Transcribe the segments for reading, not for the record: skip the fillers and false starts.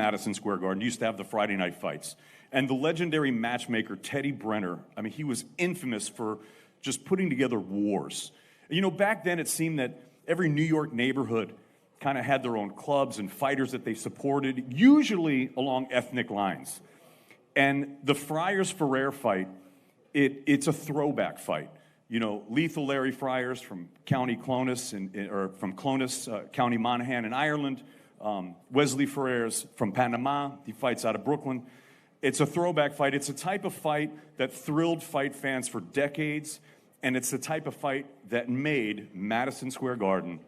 Madison Square Garden used to have the Friday night fights. And the legendary matchmaker, Teddy Brenner, I mean, he was infamous for just putting together wars. You know, back then it seemed that every New York neighborhood kind of had their own clubs and fighters that they supported, usually along ethnic lines. And the Friars-Ferrer fight, it's a throwback fight. You know, Lethal Larry Friars from County Clones, or from Clones, County Monaghan in Ireland. Wesley Ferrers from Panama. He fights out of Brooklyn. It's a throwback fight. It's a type of fight that thrilled fight fans for decades, and it's the type of fight that made Madison Square Garden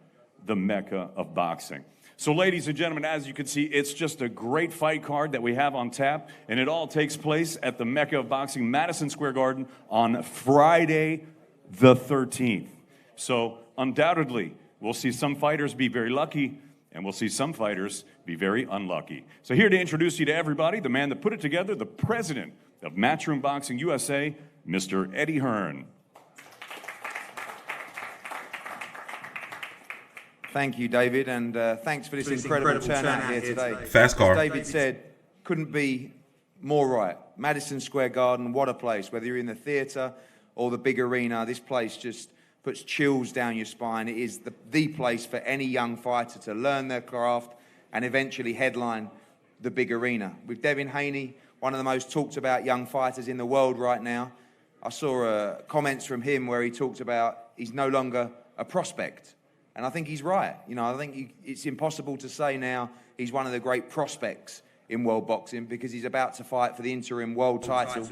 the mecca of boxing. So, ladies and gentlemen, as you can see, it's just a great fight card that we have on tap, and it all takes place at the mecca of boxing, Madison Square Garden, on Friday the 13th. So, undoubtedly, we'll see some fighters be very lucky, and we'll see some fighters be very unlucky. So here to introduce you to everybody, the man that put it together, the president of Matchroom Boxing USA, Mr. Eddie Hearn. Thank you, David, and thanks for this incredible turnout here today. Fast car. As David said, couldn't be more right. Madison Square Garden, what a place. Whether you're in the theater or the big arena, this place just puts chills down your spine. It is the place for any young fighter to learn their craft and eventually headline the big arena. With Devin Haney, one of the most talked about young fighters in the world right now, I saw comments from him where he talked about he's no longer a prospect. And I think he's right. You know, I think it's impossible to say now he's one of the great prospects in world boxing because he's about to fight for the interim world title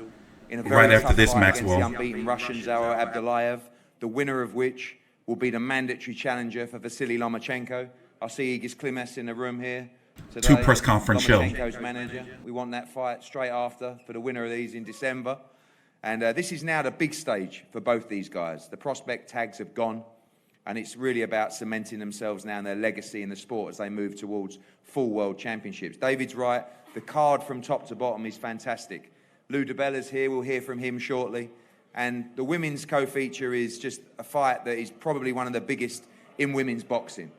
in a very tough fight against the unbeaten Russian Zaur Abdullaev, the winner of which will be the mandatory challenger for Vasily Lomachenko. I see Igis Klimes in the room here today. 2 press conference show. Lomachenko's manager. We want that fight straight after for the winner of these in December. And this is now the big stage for both these guys. The prospect tags have gone, and it's really about cementing themselves now and their legacy in the sport as they move towards full world championships. David's right. The card from top to bottom is fantastic. Lou DiBella's here. We'll hear from him shortly. And the women's co-feature is just a fight that is probably one of the biggest in women's boxing.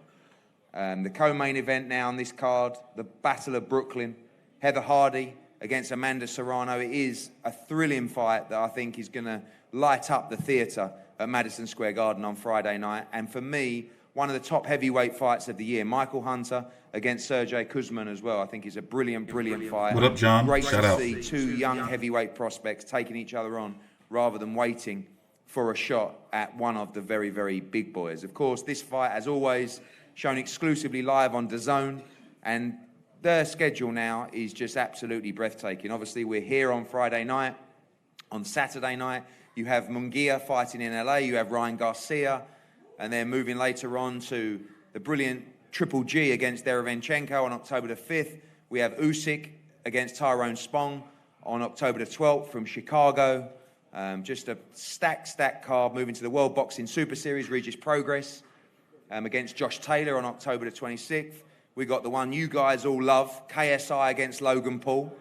The co-main event now on this card, the Battle of Brooklyn, Heather Hardy against Amanda Serrano. It is a thrilling fight that I think is going to light up the theatre at Madison Square Garden on Friday night. And for me, one of the top heavyweight fights of the year. Michael Hunter against Sergey Kuzman as well. I think it's a brilliant, brilliant fight. What up, John? Great Shout to out. see 2 young heavyweight prospects taking each other on rather than waiting for a shot at one of the very, very big boys. Of course, this fight, as always, shown exclusively live on DAZN, and their schedule now is just absolutely breathtaking. Obviously, we're here on Friday night. On Saturday night, you have Munguia fighting in LA, you have Ryan Garcia, and then moving later on to the brilliant Triple G against Derevenchenko on October the 5th. We have Usyk against Tyrone Spong on October the 12th from Chicago. Just a stacked card. Moving to the World Boxing Super Series, Regis Progress against Josh Taylor on October the 26th. We got the one you guys all love, KSI against Logan Paul.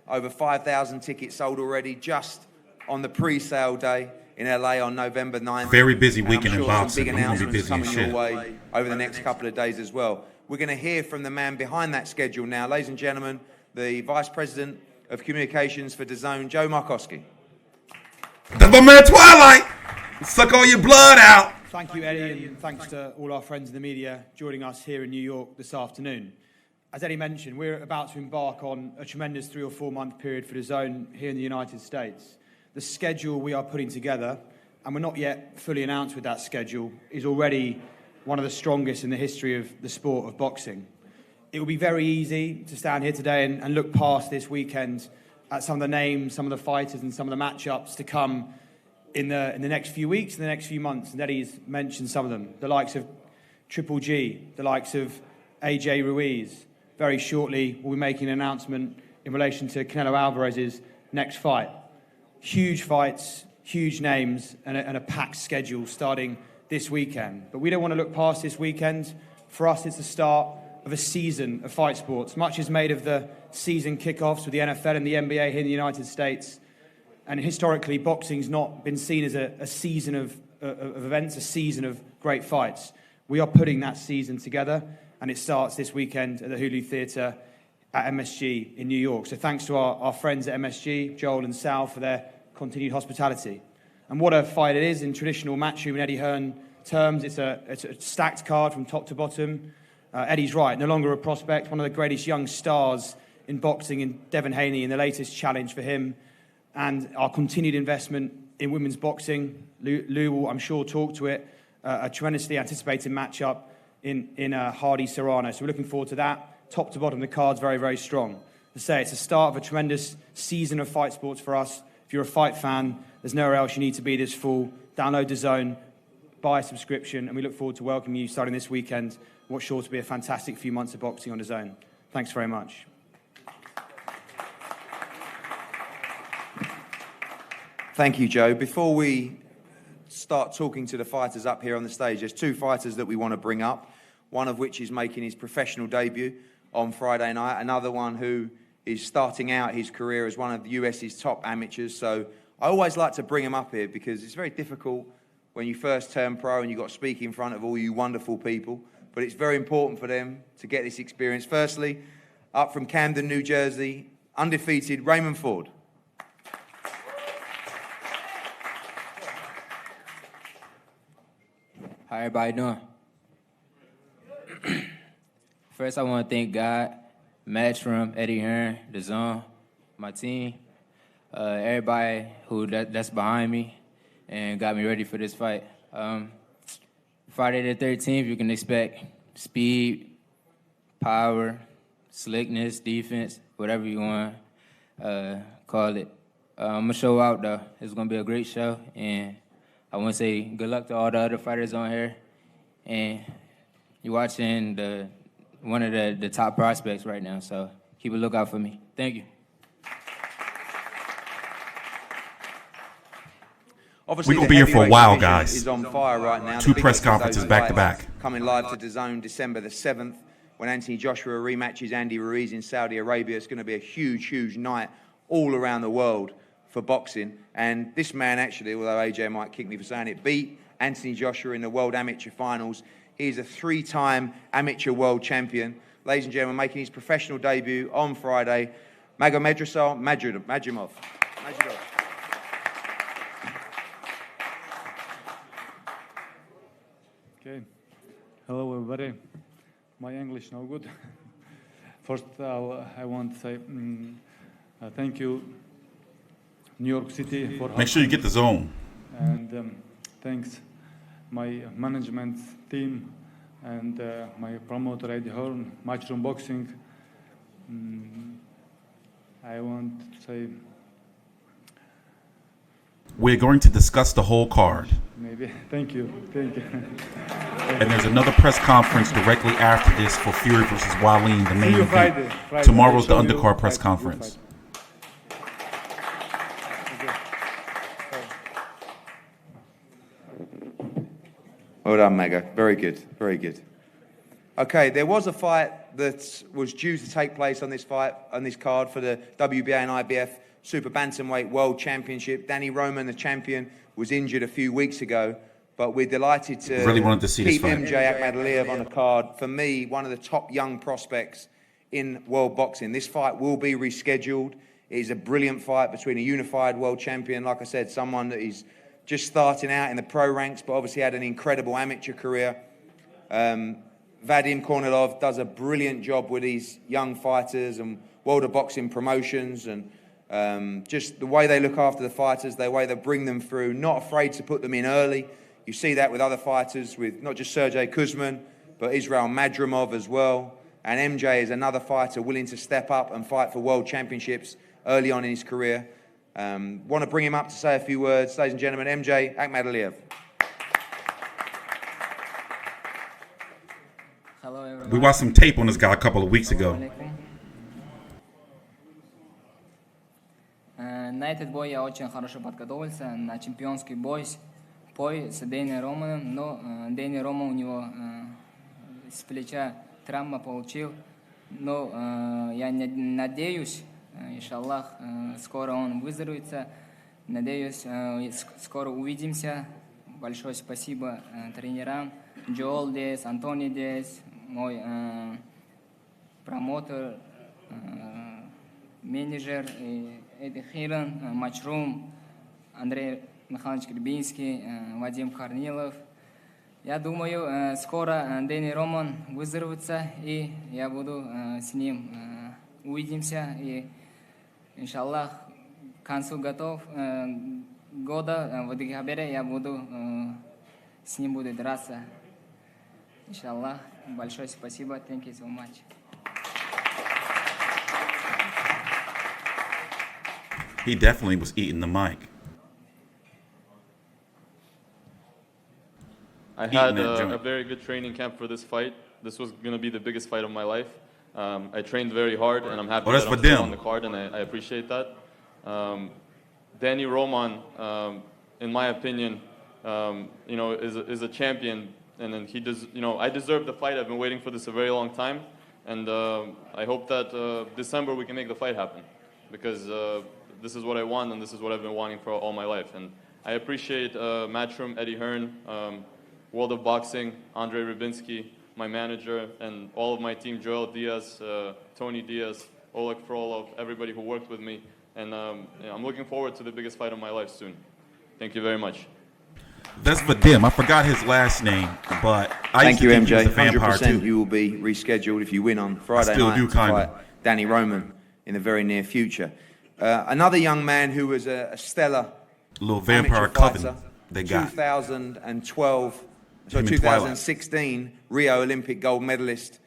Over 5,000 tickets sold already just on the pre-sale day in LA on November 9th. Very busy weekend in boxing. Big I'm gonna be announcements busy coming as your shit. way over the next couple of days as well. We're going to hear from the man behind that schedule now. Ladies and gentlemen, the Vice President of Communications for DAZN, Joe Markowski. That's my man Twilight. Suck all your blood out. Thank you, Eddie, and thanks to all our friends in the media joining us here in New York this afternoon. As Eddie mentioned, we're about to embark on a tremendous 3 or 4 month period for DAZN here in the United States. The schedule we are putting together, and we're not yet fully announced with that schedule, is already one of the strongest in the history of the sport of boxing. It will be very easy to stand here today and look past this weekend at some of the names, some of the fighters, and some of the matchups to come in the next few weeks, in the next few months. And Eddie's mentioned some of them. The likes of Triple G, the likes of AJ Ruiz. Very shortly, we'll be making an announcement in relation to Canelo Alvarez's next fight. Huge fights, huge names, and a packed schedule starting this weekend. But we don't want to look past this weekend. For us, it's the start of a season of fight sports. Much is made of the season kickoffs with the NFL and the NBA here in the United States. And historically, boxing's not been seen as a season of events, a season of great fights. We are putting that season together, and it starts this weekend at the Hulu Theater at MSG in New York. So thanks to our friends at MSG, Joel and Sal, for their continued hospitality. And what a fight it is in traditional Matchroom and Eddie Hearn terms. It's a stacked card from top to bottom. Eddie's right, no longer a prospect, one of the greatest young stars in boxing in Devin Haney in the latest challenge for him. And our continued investment in women's boxing. Lou will, I'm sure, talk to it. A tremendously anticipated matchup in Hardy Serrano. So we're looking forward to that. Top to bottom, the card's very, very strong. As I say, it's the start of a tremendous season of fight sports for us. If you're a fight fan, there's nowhere else you need to be this fall. Download DAZN, buy a subscription, and we look forward to welcoming you starting this weekend. What's sure to be a fantastic few months of boxing on DAZN. Thanks very much. Thank you, Joe. Before we start talking to the fighters up here on the stage, there's two fighters that we want to bring up, one of which is making his professional debut on Friday night, another one who is starting out his career as one of the US's top amateurs. So I always like to bring him up here because it's very difficult when you first turn pro and you've got to speak in front of all you wonderful people, but it's very important for them to get this experience. Firstly, up from Camden, New Jersey, undefeated Raymond Ford. How everybody doing? First, I want to thank God, Matchroom, Eddie Hearn, DAZN, my team, everybody that's behind me and got me ready for this fight. Friday the 13th, you can expect speed, power, slickness, defense, whatever you want to call it. I'm going to show out, though. It's going to be a great show, and I want to say good luck to all the other fighters on here. And you're watching one of the top prospects right now, so keep a lookout for me. Thank you. Obviously, We're going to be here for a while, guys. Is on fire right now. Two press conferences back to back. Coming live to DAZN December the 7th when Anthony Joshua rematches Andy Ruiz in Saudi Arabia. It's going to be a huge, huge night all around the world for boxing. And this man actually, although AJ might kick me for saying it, beat Anthony Joshua in the World Amateur Finals. He's a three-time amateur world champion. Ladies and gentlemen, making his professional debut on Friday, Magomedov. Okay. Hello, everybody. My English no good. First, I want to say thank you, New York City, for Make sure you get the zone. and thanks my management team and my promoter Eddie Hearn, Matchroom Boxing. I want to say We're going to discuss the whole card. maybe thank you. And there's another press conference directly after this for Fury versus Wallin, the main See you event. Friday. Tomorrow's the I'll show you undercard press Friday. conference. Well done, Maga. Very good, very good. Okay, there was a fight that was due to take place on this card for the WBA and IBF Super Bantamweight World Championship. Danny Roman, the champion, was injured a few weeks ago, but we're delighted to Really wanted to see this keep fight. MJ Akhmadaliev on the card. For me, one of the top young prospects in world boxing. This fight will be rescheduled. It is a brilliant fight between a unified world champion, like I said, someone that is just starting out in the pro ranks, but obviously had an incredible amateur career. Vadim Kornilov does a brilliant job with these young fighters and World of Boxing promotions, and just the way they look after the fighters, the way they bring them through, not afraid to put them in early. You see that with other fighters, with not just Sergey Kuzman, but Israel Madrimov as well. And MJ is another fighter willing to step up and fight for world championships early on in his career. Want to bring him up to say a few words. Ladies and gentlemen, MJ Akhmadaliev. Hello, everyone. We watched some tape on this guy a couple of weeks ago. На этот бой я очень хорошо подготовился, на чемпионский бой с Дэни Романом, но Дэни Рома у него с плеча травма получил, но я надеюсь, иншаллах, скоро он выздоровится, надеюсь, скоро увидимся. Большое спасибо тренерам, Джоэл здесь, Антони здесь, мой промоутер менеджер, Эдди Хирон, Матчрум, Андрей Михайлович Гребинский, Вадим Корнилов. Я думаю, скоро Дэнни Роман выздоровится, и я буду с ним увидимся. И, иншаллах, к концу года в декабре я буду с ним буду драться. Иншаллах. Большое спасибо. Thank you so much. He definitely was eating the mic. I had a very good training camp for this fight. This was going to be the biggest fight of my life. I trained very hard, and I'm happy that I'm still on the card, and I appreciate that. Danny Roman, in my opinion, is a champion, and then he does. I deserve the fight. I've been waiting for this a very long time, and I hope that December we can make the fight happen, because this is what I want, and this is what I've been wanting for all my life. And I appreciate Matchroom, Eddie Hearn, World of Boxing, Andre Rybinski, my manager, and all of my team, Joel Diaz, Tony Diaz, Oleg Frolov, everybody who worked with me. And I'm looking forward to the biggest fight of my life soon. Thank you very much. That's Vadim. I forgot his last name, but Thank you, MJ. He was a vampire 100% too. you will be rescheduled if you win on Friday night to fight Danny Roman in the very near future. Another young man who was a stellar little vampire coven they got. 2016 Rio Olympic gold medalist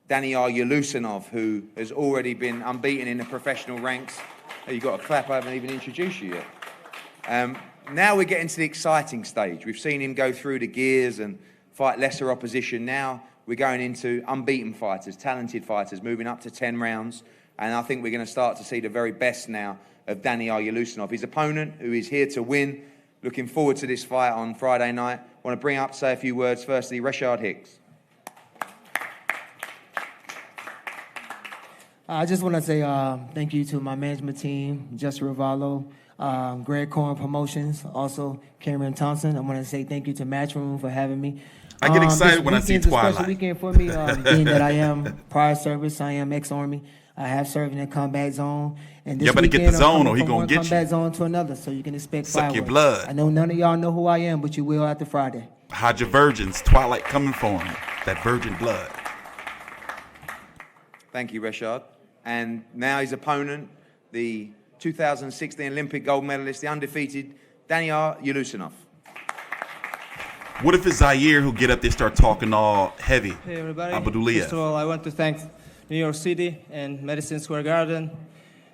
Daniil Yelusinov, who has already been unbeaten in the professional ranks. Oh, you've got a clap, I haven't even introduced you yet. Now we're getting to the exciting stage. We've seen him go through the gears and fight lesser opposition. Now we're going into unbeaten fighters, talented fighters, moving up to 10 rounds. And I think we're going to start to see the very best now of Daniil Yelusinov. His opponent, who is here to win. Looking forward to this fight on Friday night. I want to bring up, say a few words. Firstly, Rashad Hicks. I just want to say thank you to my management team, Justin Rivallo, Greg Corn Promotions, also Cameron Thompson. I want to say thank you to Matchroom for having me. I get excited when I see Twilight. It's a special weekend for me, being that I am prior service. I am ex-Army. I have served in the combat zone. And this better get the zone or he gonna get you. Combat zone to another, so you can expect Suck your fireworks. blood. I know none of y'all know who I am, but you will after Friday. Hide your virgins. Twilight coming for him. That virgin blood. Thank you, Rashad. And now his opponent, the 2016 Olympic gold medalist, the undefeated Daniil Yelusinov. What if it's Zaire who get up there start talking all heavy? Hey everybody. Abdullaev. First of all, I want to thank New York City and Madison Square Garden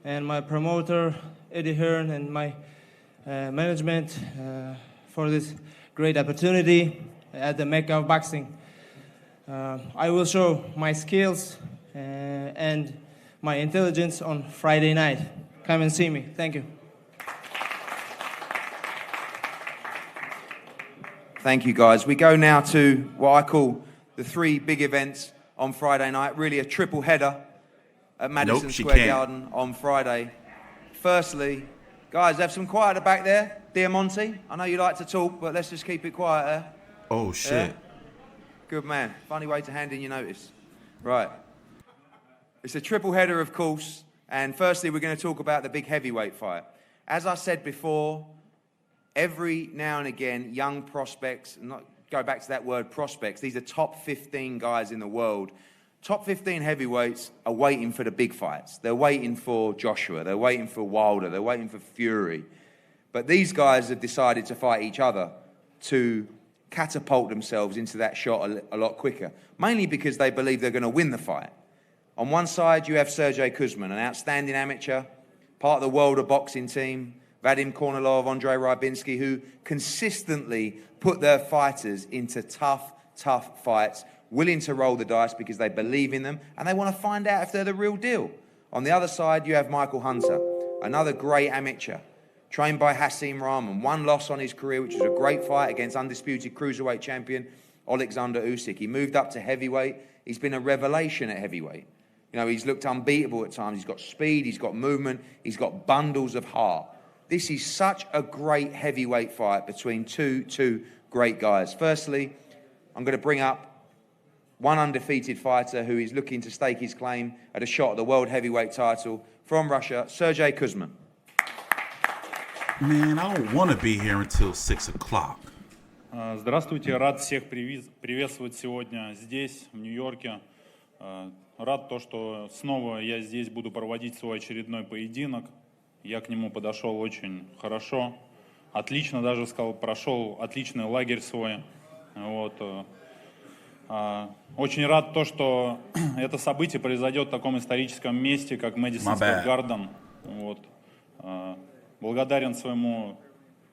and my promoter, Eddie Hearn, and my management for this great opportunity at the Mecca of Boxing. I will show my skills and my intelligence on Friday night. Come and see me. Thank you. Thank you, guys. We go now to what I call the three big events on Friday night. Really a triple header at Madison Square Garden on Friday. Firstly, guys, have some quiet at the back there. Diamante, I know you like to talk, but let's just keep it quiet there. Oh, shit. Good man. Funny way to hand in your notice. Right. It's a triple header, of course. And firstly, we're going to talk about the big heavyweight fight. As I said before, every now and again, young prospects, not go back to that word prospects, these are top 15 guys in the world. Top 15 heavyweights are waiting for the big fights. They're waiting for Joshua. They're waiting for Wilder. They're waiting for Fury. But these guys have decided to fight each other to catapult themselves into that shot a lot quicker, mainly because they believe they're going to win the fight. On one side, you have Sergey Kuzmin, an outstanding amateur, part of the World of Boxing team, Vadim Kornilov, Andre Rybinski, who consistently put their fighters into tough fights, willing to roll the dice because they believe in them and they want to find out if they're the real deal. On the other side, you have Michael Hunter, another great amateur, trained by Hasim Rahman. One loss on his career, which was a great fight against undisputed cruiserweight champion Alexander Usyk. He moved up to heavyweight. He's been a revelation at heavyweight. You know, he's looked unbeatable at times. He's got speed, he's got movement, he's got bundles of heart. This is such a great heavyweight fight between two great guys. Firstly, I'm going to bring up one undefeated fighter who is looking to stake his claim at a shot at the world heavyweight title from Russia, Sergey Kuzmin. Man, I don't want to be here until 6 o'clock. Здравствуйте, рад всех приветствовать сегодня здесь, в Нью-Йорке. Рад то, что снова я здесь буду проводить свой очередной поединок. Я к нему подошел очень хорошо, отлично даже сказал, прошел отличный лагерь свой. Вот. Очень рад то, что это событие произойдет в таком историческом месте, как Madison Square Garden. Вот. Благодарен своему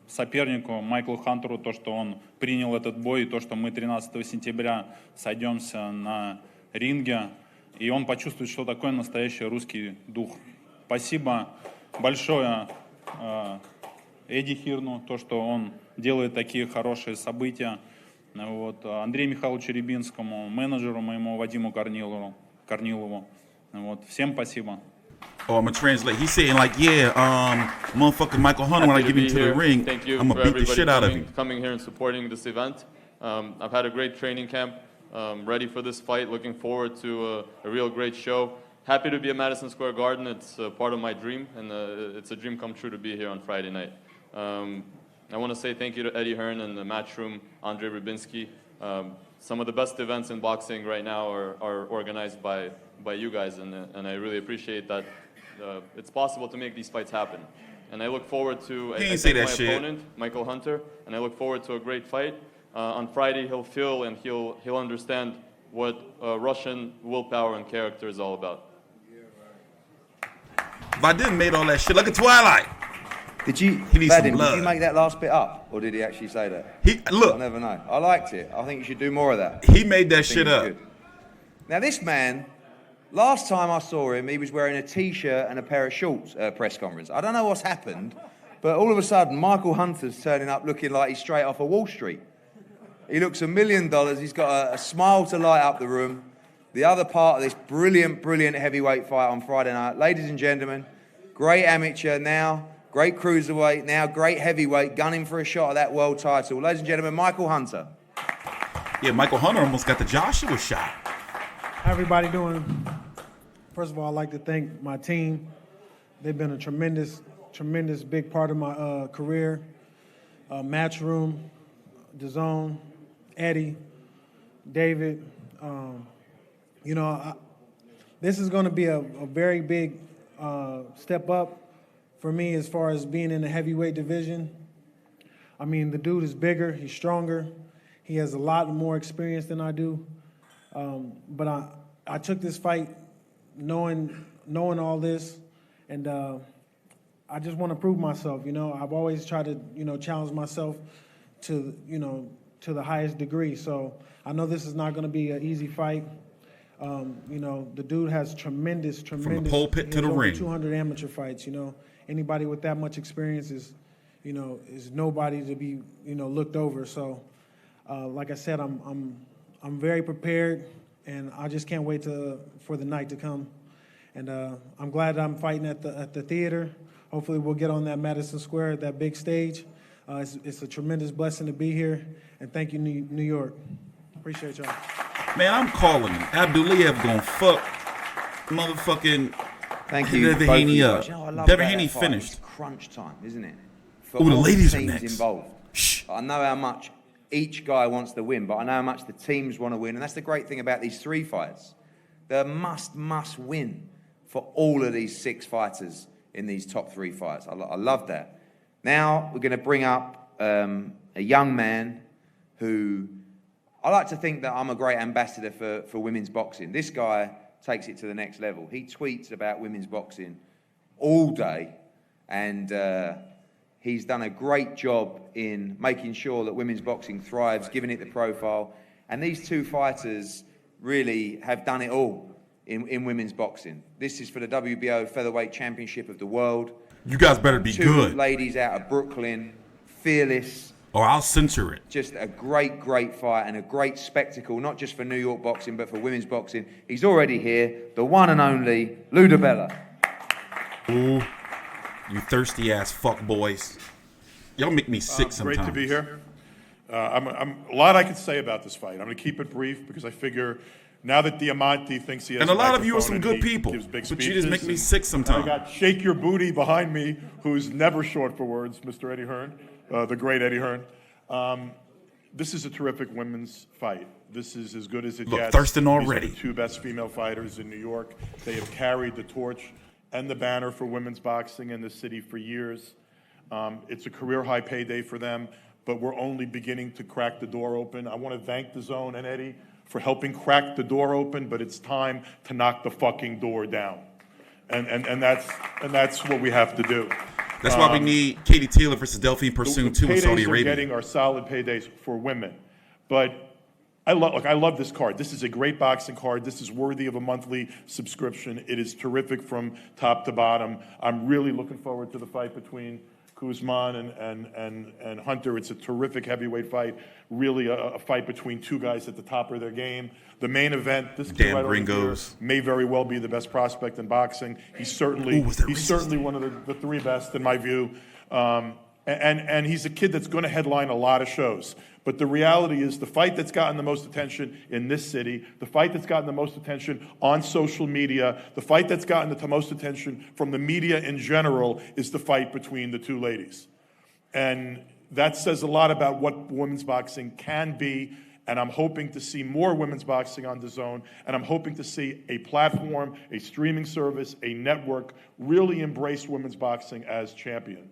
сопернику Майклу Хантеру, то, что он принял этот бой, и то, что мы 13 сентября сойдемся на ринге, и он почувствует, что такое настоящий русский дух. Спасибо большое Эдди Хирну, то, что он делает такие хорошие события. Вот. Андрею Михайловичу Рябинскому, менеджеру моему Вадиму Корнилову. Вот. Всем спасибо. Oh, I'm gonna translate. He's saying like, yeah, motherfucking Michael Hunter, when I get into the ring, I'm gonna beat the shit out of him. Coming here and supporting this event. I've had a great training camp. Ready for this fight. Looking forward to a real great show. Happy to be at Madison Square Garden. It's part of my dream, and it's a dream come true to be here on Friday night. I want to say thank you to Eddie Hearn and the Matchroom, Andrei Rybinski. Some of the best events in boxing right now are organized by you guys, and I really appreciate that. It's possible to make these fights happen. And I look forward to my opponent, Michael Hunter, and I look forward to a great fight. On Friday, he'll feel and he'll understand what Russian willpower and character is all about. If I didn't make all that shit, look at Twilight. He needs some blood. Did you make that last bit up, or did he actually say that? I'll never know. I liked it. I think you should do more of that. He made that shit up. Good. Now this man, last time I saw him, he was wearing a t-shirt and a pair of shorts at a press conference. I don't know what's happened, but all of a sudden, Michael Hunter's turning up looking like he's straight off of Wall Street. He looks $1 million. He's got a smile to light up the room. The other part of this brilliant, brilliant heavyweight fight on Friday night. Ladies and gentlemen, great amateur now, great cruiserweight, now great heavyweight, gunning for a shot at that world title. Ladies and gentlemen, Michael Hunter. Yeah, Michael Hunter almost got the Joshua shot. How everybody doing? First of all, I'd like to thank my team. They've been a tremendous big part of my career. Matchroom, DAZN, Eddie, David. This is going to be a very big step up for me as far as being in the heavyweight division. I mean, the dude is bigger, he's stronger, he has a lot more experience than I do. But I took this fight knowing all this, and I just want to prove myself. I've always tried to challenge myself to the highest degree. So I know this is not going to be an easy fight. The dude has tremendous. From the pulpit to the ring. 200 amateur fights. Anybody with that much experience is nobody to be looked over. So, like I said, I'm very prepared, and I just can't wait for the night to come. And I'm glad I'm fighting at the theater. Hopefully, we'll get on that Madison Square, that big stage. It's a tremendous blessing to be here, and thank you, New York. Appreciate y'all. Man, I'm calling him. Abdullaev gonna fuck motherfucking Thank you, Devin Haney up. Devin Haney finished. It's crunch time, isn't it? Oh, the ladies are teams next. Involved. Shh. I know how much each guy wants to win, but I know how much the teams want to win, and that's the great thing about these three fights. They're must win for all of these 6 fighters in these top 3 fights. I love that. Now we're going to bring up a young man who I like to think that I'm a great ambassador for women's boxing. This guy takes it to the next level. He tweets about women's boxing all day, and he's done a great job in making sure that women's boxing thrives, giving it the profile. And these 2 fighters really have done it all in women's boxing. This is for the WBO Featherweight Championship of the World. You guys better be 2 good. ladies out of Brooklyn, fearless. Or I'll censor it. Just a great fight and a great spectacle, not just for New York boxing, but for women's boxing. He's already here, the one and only Lou DiBella. Ooh, you thirsty ass fuck boys. Y'all make me sick sometimes. Great to be here. A lot I could say about this fight. I'm going to keep it brief because I figure now that Diamante thinks he has and a lot of you are microphone some and good he people, gives big but you just make me sick I sometimes. got Shake Your Booty behind me, who's never short for words, Mr. Eddie Hearn, the great Eddie Hearn. This is a terrific women's fight. This is as good as it gets. Thirsting These already. are the two best female fighters in New York. They have carried the torch and the banner for women's boxing in the city for years. It's a career high payday for them, but we're only beginning to crack the door open. I want to thank DAZN and Eddie for helping crack the door open, but it's time to knock the fucking door down. And that's what we have to do. That's why we need Katie Taylor versus Delphine Pursoon too in Saudi Paydays Arabia. are getting are solid paydays for women. But I love this card. This is a great boxing card. This is worthy of a monthly subscription. It is terrific from top to bottom. I'm really looking forward to the fight between Kuzman and Hunter. It's a terrific heavyweight fight. Really a fight between two guys at the top of their game. The main event, this kid right over here may very well be the best prospect in boxing. He's certainly one of the three best in my view. And he's a kid that's going to headline a lot of shows. But the reality is the fight that's gotten the most attention in this city, the fight that's gotten the most attention on social media, the fight that's gotten the most attention from the media in general is the fight between the two ladies. And that says a lot about what women's boxing can be. And I'm hoping to see more women's boxing on DAZN. And I'm hoping to see a platform, a streaming service, a network really embrace women's boxing as champion.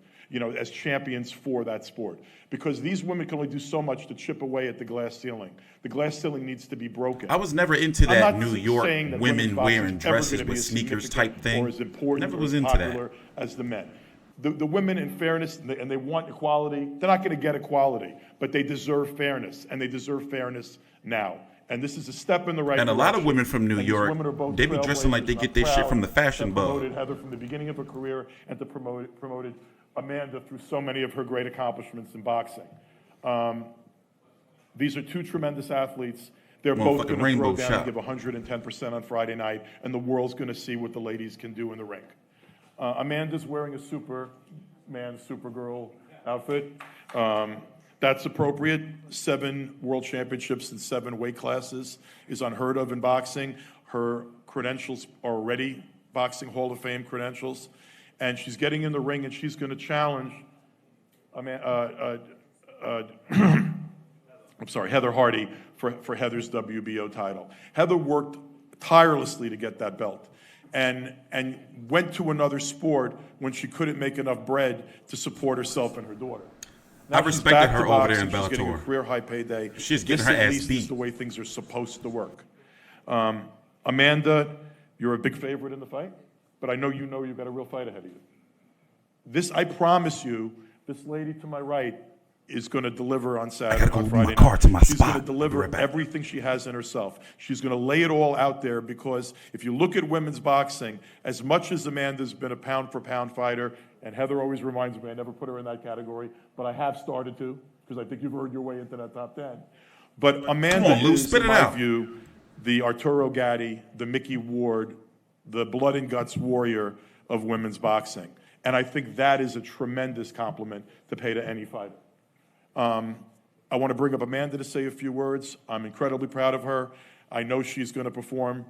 As champions for that sport. Because these women can only do so much to chip away at the glass ceiling. The glass ceiling needs to be broken. I was never into that New York women wearing dresses with sneakers type thing. Or as important never was or as into popular that. as the men. The women, in fairness, and they want equality, they're not going to get equality, but they deserve fairness, and they deserve fairness now. And this is a step in the right direction. And a lot of women from New York, they be dressing like they get their shit from the fashion bug. Promoted Heather from the beginning of her career and to promoted Amanda through so many of her great accomplishments in boxing. These are two tremendous athletes. They're both going to throw down and give 110% on Friday night, and the world's going to see what the ladies can do in the ring. Amanda's wearing a Superman, Supergirl outfit. That's appropriate. 7 world championships in 7 weight classes is unheard of in boxing. Her credentials are already Boxing Hall of Fame credentials. And she's getting in the ring and she's going to challenge Heather Hardy for Heather's WBO title. Heather worked tirelessly to get that belt and went to another sport when she couldn't make enough bread to support herself and her daughter. Now I respected her over there in She's getting a Bellator. career high payday. She's getting her ass beat. This is the way things are supposed to work. Amanda, you're a big favorite in the fight, but I know you've got a real fight ahead of you. I promise you, this lady to my right is going to deliver on Saturday, on Friday night. She's going to deliver everything she has in herself. She's going to lay it all out there because if you look at women's boxing, as much as Amanda's been a pound-for-pound fighter, and Heather always reminds me I never put her in that category, but I have started to because I think you've earned your way into that top 10. But Amanda is, in my view, the Arturo Gatti, the Mickey Ward, the blood and guts warrior of women's boxing. And I think that is a tremendous compliment to pay to any fighter. I want to bring up Amanda to say a few words. I'm incredibly proud of her. I know she's going to perform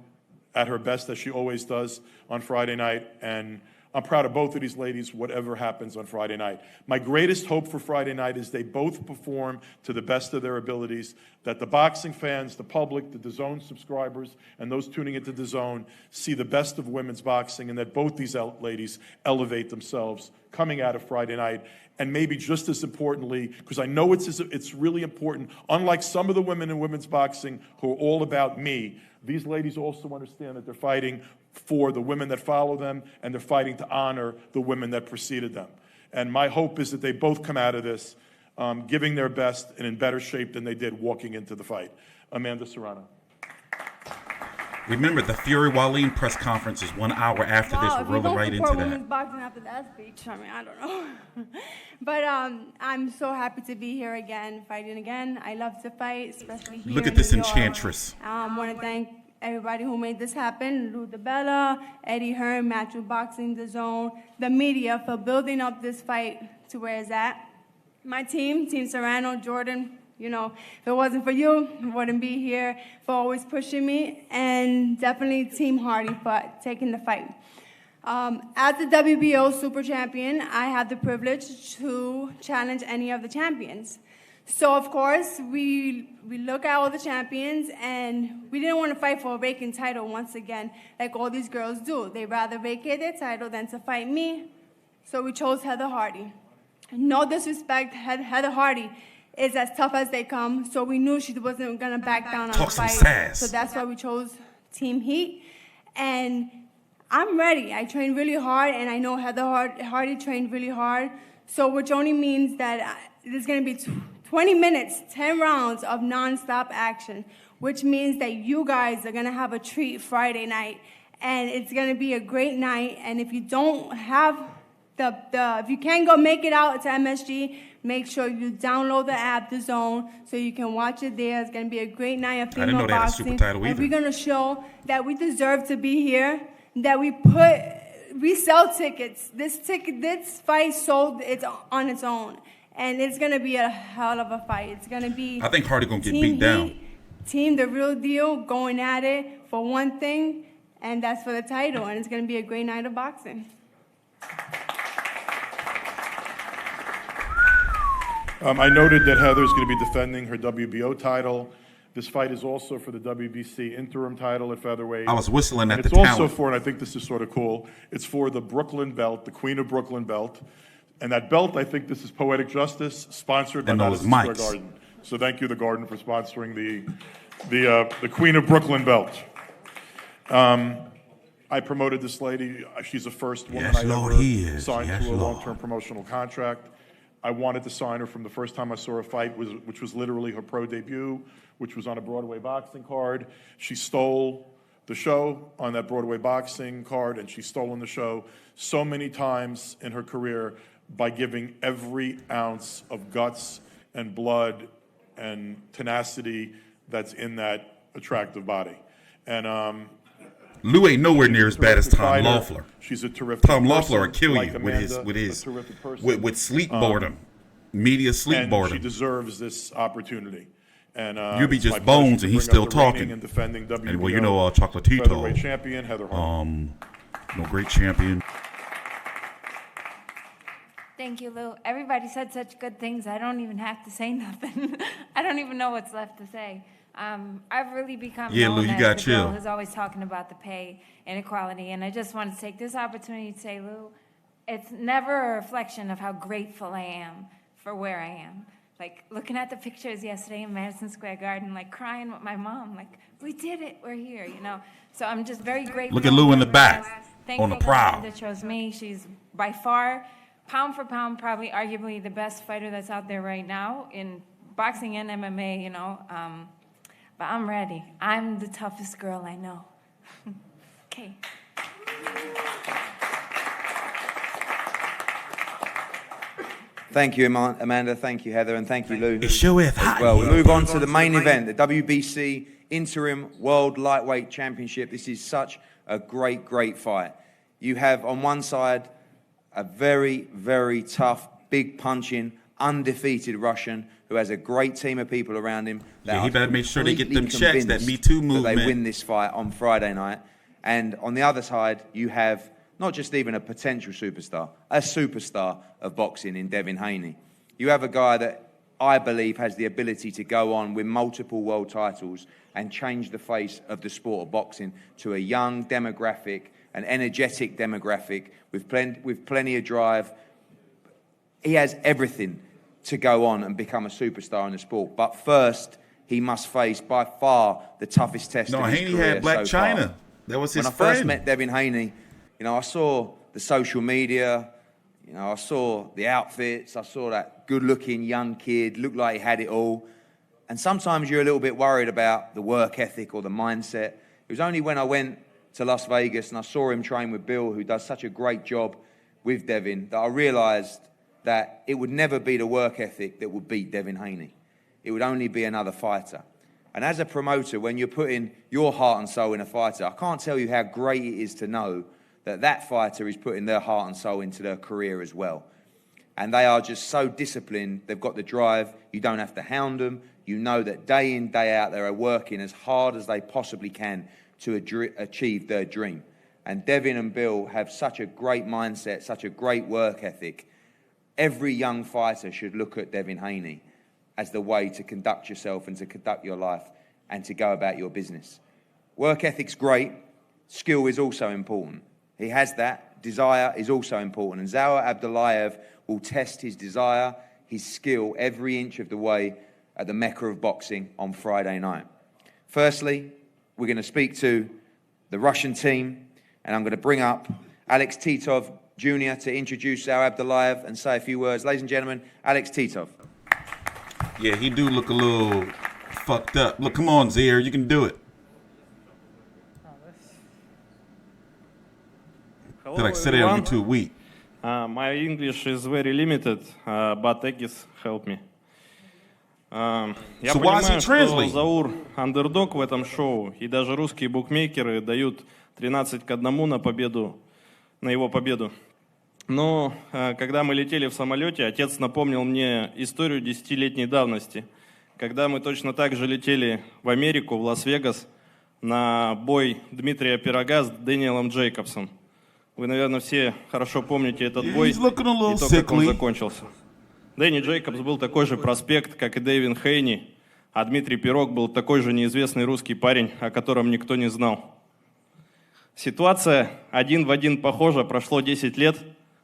at her best, as she always does, on Friday night. And I'm proud of both of these ladies, whatever happens on Friday night. My greatest hope for Friday night is they both perform to the best of their abilities, that the boxing fans, the public, the DAZN subscribers, and those tuning into DAZN see the best of women's boxing, and that both these ladies elevate themselves coming out of Friday night. And maybe just as importantly, because I know it's really important, unlike some of the women in women's boxing who are all about me, these ladies also understand that they're fighting for the women that follow them, and they're fighting to honor the women that preceded them. And my hope is that they both come out of this giving their best and in better shape than they did walking into the fight. Amanda Serrano. Remember, the Fury Wallin press conference is 1 hour after this. We're rolling right into that. Women's boxing after that speech, I mean, I don't know. But I'm so happy to be here again, fighting again. I love to fight, especially here. Look at this enchantress. I want to thank everybody who made this happen, Lou DeBella, Eddie Hearn, Matthew Boxing, DAZN, the media for building up this fight to where it's at. My team, Team Serrano, Jordan, You know, if it wasn't for you, I wouldn't be here, for always pushing me, and definitely Team Hardy for taking the fight. As the WBO Super Champion, I had the privilege to challenge any of the champions. So, of course, we look at all the champions, and we didn't want to fight for a vacant title once again, like all these girls do. They'd rather vacate their title than to fight me, so we chose Heather Hardy. No disrespect, Heather Hardy is as tough as they come, so we knew she wasn't going to back down on the fight. So that's why we chose Team Heat, and I'm ready. I trained really hard, and I know Heather Hardy trained really hard, so which only means that there's going to be 20 minutes, 10 rounds of nonstop action, which means that you guys are going to have a treat Friday night, and it's going to be a great night. And if you don't have if you can't go make it out to MSG, make sure you download the app, DAZN, so you can watch it there. It's going to be a great night of female boxing. And we're going to show that we deserve to be here, that we sell tickets. This fight sold on its own. And it's going to be a hell of a fight. It's going to be... I think Hardy going to get beat down. Team The Real Deal going at it for one thing, and that's for the title. And it's going to be a great night of boxing. I noted that Heather's going to be defending her WBO title. This fight is also for the WBC interim title at featherweight. I was whistling at the talent. It's also talent. for, and I think this is sort of cool, it's for the Brooklyn belt, the Queen of Brooklyn belt. And that belt, I think this is Poetic Justice, sponsored by Madison Square Garden. So thank you, the Garden, for sponsoring the Queen of Brooklyn belt. I promoted this lady. She's the first woman I ever signed to a long-term promotional contract. I wanted to sign her from the first time I saw her fight, which was literally her pro debut, which was on a Broadway boxing card. She stole the show on that Broadway boxing card, and she's stolen the show so many times in her career by giving every ounce of guts and blood and tenacity that's in that attractive body. And Lou ain't nowhere near as bad as Tom Loeffler. She's a terrific Tom Loeffler will person, kill like you Amanda, with sleep boredom, media sleep and boredom. She deserves this opportunity. And you be just bones and he's still talking. And defending WBO and well, you know, Chocolatito, featherweight champion Heather Hardy. No great champion. Thank you, Lou. Everybody said such good things. I don't even have to say nothing. I don't even know what's left to say. I've really become known Lou, you as got the chill. girl who's always talking about the pay inequality, and I just want to take this opportunity to say, Lou, it's never a reflection of how grateful I am for where I am. Like, looking at the pictures yesterday in Madison Square Garden, like, crying with my mom, like, we did it, we're here, you know? So I'm just very grateful. Look at Lou in the back, on the prowl. That chose me. She's by far, pound for pound, probably arguably the best fighter that's out there right now in boxing and MMA, you know? But I'm ready. I'm the toughest girl I know. Okay. Thank you, Amanda. Thank you, Heather. And thank you, Lou. It sure is hot. Well, we move on to the main event, the WBC Interim World Lightweight Championship. This is such a great, great fight. You have on one side a very, very tough, big punching, undefeated Russian who has a great team of people around him. Yeah, he better make sure they get them checks, that Me Too movement. That they win this fight on Friday night. And on the other side, you have not just even a potential superstar, a superstar of boxing in Devin Haney. You have a guy that I believe has the ability to go on with multiple world titles and change the face of the sport of boxing to a young demographic, an energetic demographic with plenty of drive. He has everything to go on and become a superstar in the sport. But first, he must face by far the toughest test of his Haney career had Black so China. far. That was his When I friend. first met Devin Haney, you know, I saw the social media, you know, I saw the outfits, I saw that good-looking young kid, looked like he had it all. And sometimes you're a little bit worried about the work ethic or the mindset. It was only when I went to Las Vegas and I saw him train with Bill, who does such a great job with Devin, that I realized that it would never be the work ethic that would beat Devin Haney. It would only be another fighter. And as a promoter, when you're putting your heart and soul in a fighter, I can't tell you how great it is to know that that fighter is putting their heart and soul into their career as well. And they are just so disciplined. They've got the drive. You don't have to hound them. You know that day in, day out, they are working as hard as they possibly can to achieve their dream. And Devin and Bill have such a great mindset, such a great work ethic. Every young fighter should look at Devin Haney as the way to conduct yourself and to conduct your life and to go about your business. Work ethic's great. Skill is also important. He has that. Desire is also important. And Zaur Abdullaev will test his desire, his skill, every inch of the way at the Mecca of boxing on Friday night. Firstly, we're going to speak to the Russian team, and I'm going to bring up Alex Titov Jr. to introduce Zaur Abdullaev and say a few words. Ladies and gentlemen, Alex Titov. Yeah, he do look a little fucked up. Look, come on, Zaur, you can do it. Hello, like sit down, you're too weak. My English is very limited, but Egis help me. Я понимаю, что Заур андердог в этом шоу, и даже русские букмекеры дают 13-1 на победу, на его победу. Но когда мы летели в самолете, отец напомнил мне историю 10-летней давности, когда мы точно так же летели в Америку, в Лас-Вегас, на бой Дмитрия Пирога с Дэниелом Джейкобсом. Вы, наверное, все хорошо помните этот бой и то, как он закончился. Дэнни Джейкобс был такой же проспект, как и Девин Хейни, а Дмитрий Пирог был такой же неизвестный русский парень, о котором никто не знал. Ситуация один в один похожа, прошло 10 лет.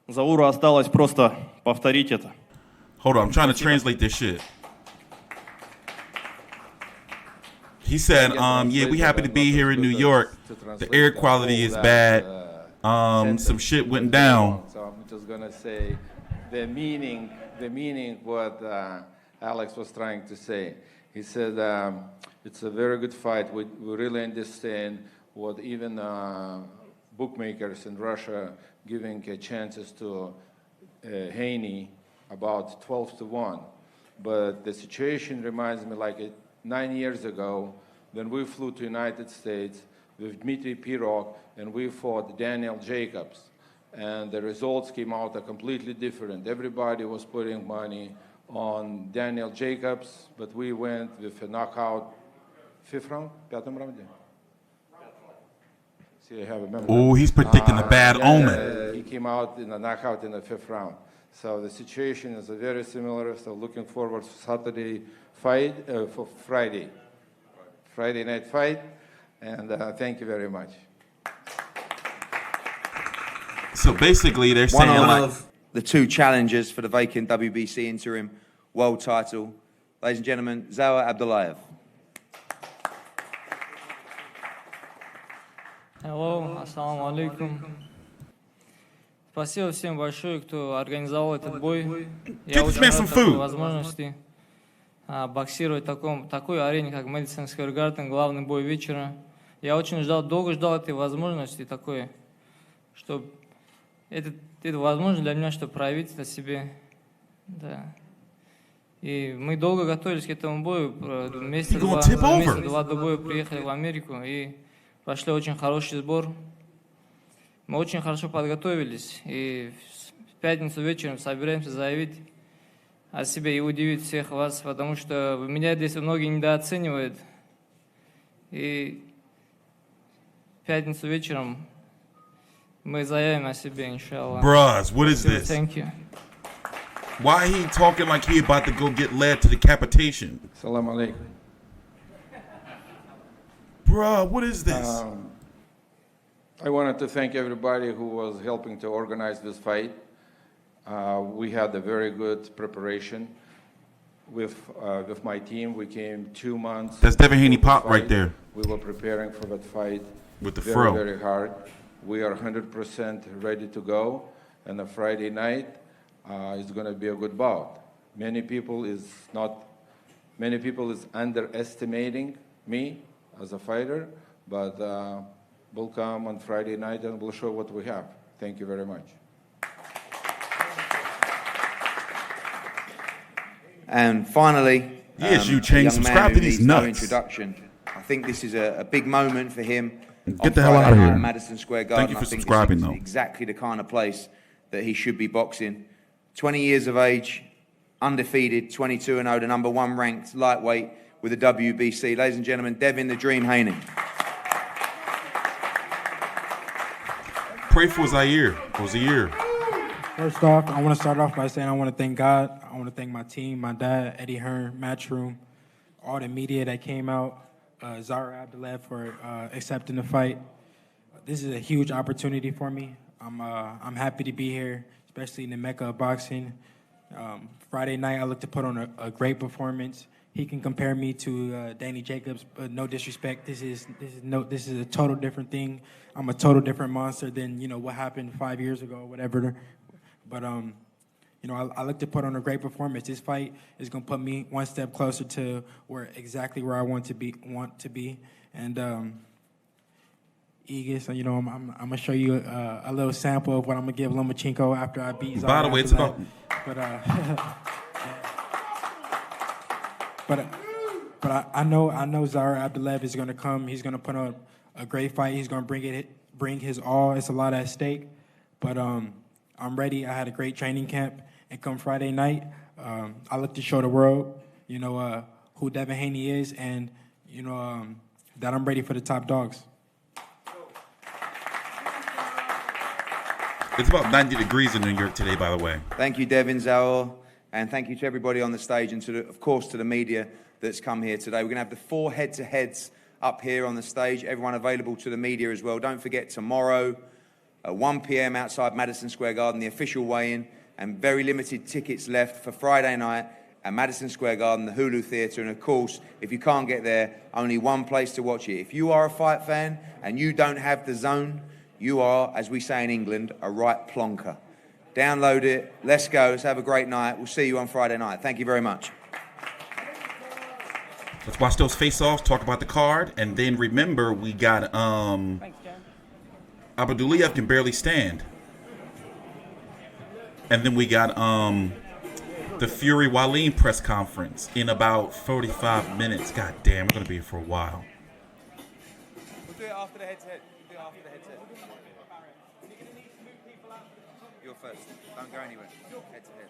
Зауру осталось просто повторить это. Hold on, I'm trying to translate this shit. He said, yeah, we happy to be here in New York. The air quality is bad. Some shit went down. So I'm just gonna say the meaning what Alex was trying to say. He said it's a very good fight. We really understand what even bookmakers in Russia giving chances to Haney about 12-1. But the situation reminds me like 9 years ago when we flew to United States with Dmitry Pirog and we fought Daniel Jacobs. And the results came out completely different. Everybody was putting money on Daniel Jacobs, but we went with a knockout. 5th round? 5th round? See, I have a memory. Oh, he's predicting a bad omen. He came out in a knockout in the 5th round. So the situation is very similar. So looking forward to Saturday fight, for Friday night fight. And thank you very much. So basically, they're saying one of the two challengers for the vacant WBC Interim World title. Ladies and gentlemen, Zaur Abdullaev. Hello, ассаламу алейкум. Спасибо всем большое, кто организовал этот бой. Я очень рад такой возможности боксировать в такой арене, как Madison Square Garden, главный бой вечера. Я очень долго ждал этой возможности такой, чтобы это возможность для меня, чтобы проявить это себе. Да. И мы долго готовились к этому бою. Месяца два до боя приехали в Америку и прошли очень хороший сбор. Мы очень хорошо подготовились. И в пятницу вечером собираемся заявить о себе и удивить всех вас, потому что меня здесь многие недооценивают. И в пятницу вечером мы заявим о себе, иншаллах. Bruh, what is this? Thank you. Why he talking like he about to go get led to decapitation? Salam alaikum. Bruh, what is this? I wanted to thank everybody who was helping to organize this fight. We had a very good preparation with my team. We came 2 months. That's Devin Haney pop right there. We were preparing for that fight with the very, very hard. We are 100% ready to go. And a Friday night is going to be a good bout. Many people is underestimating me as a fighter, but we'll come on Friday night and we'll show what we have. Thank you very much. And finally, yes, you change. Subscribe to these nuts. No introduction. I think this is a big moment for him. Get the hell out of here. Madison Square Garden. Thank you for subscribing, though. Exactly the kind of place that he should be boxing. 20 years of age, undefeated, 22-0, the number 1 ranked lightweight with the WBC. Ladies and gentlemen, Devin the Dream Haney. Pray for Zaire. First off, I want to start off by saying I want to thank God. I want to thank my team, my dad, Eddie Hearn, Matchroom, all the media that came out, Zaur Abdullaev for accepting the fight. This is a huge opportunity for me. I'm happy to be here, especially in the Mecca of boxing. Friday night, I look to put on a great performance. He can compare me to Danny Jacobs, but no disrespect. This is a total different thing. I'm a total different monster than what happened 5 years ago, or whatever. But I look to put on a great performance. This fight is gonna put me one step closer to exactly where I want to be. And Aegis, I'm gonna show you a little sample of what I'm gonna give Lomachenko after I beat Zaur. By the way, it's about. But I know Zaur Abdullaev is gonna come. He's gonna put on a great fight. He's gonna bring his all. It's a lot at stake, but I'm ready. I had a great training camp, and come Friday night, I look to show the world, who Devin Haney is, and that I'm ready for the top dogs. It's about 90 degrees in New York today, by the way. Thank you, Devin, Zaur, and thank you to everybody on the stage and, of course, to the media that's come here today. We're going to have the 4 head-to-heads up here on the stage, everyone available to the media as well. Don't forget, tomorrow at 1 p.m. outside Madison Square Garden, the official weigh-in, and very limited tickets left for Friday night at Madison Square Garden, the Hulu Theater. And, of course, if you can't get there, only one place to watch it. If you are a fight fan and you don't have DAZN, you are, as we say in England, a right plonker. Download it. Let's go. Let's have a great night. We'll see you on Friday night. Thank you very much. Let's watch those face-offs, talk about the card, and then remember we got Abdullaev can barely stand. And then we got the Fury Wallin press conference in about 45 minutes. God damn, we're gonna be here for a while. We'll do it after the head-to-head. You're first. Don't go anywhere. Head-to-head.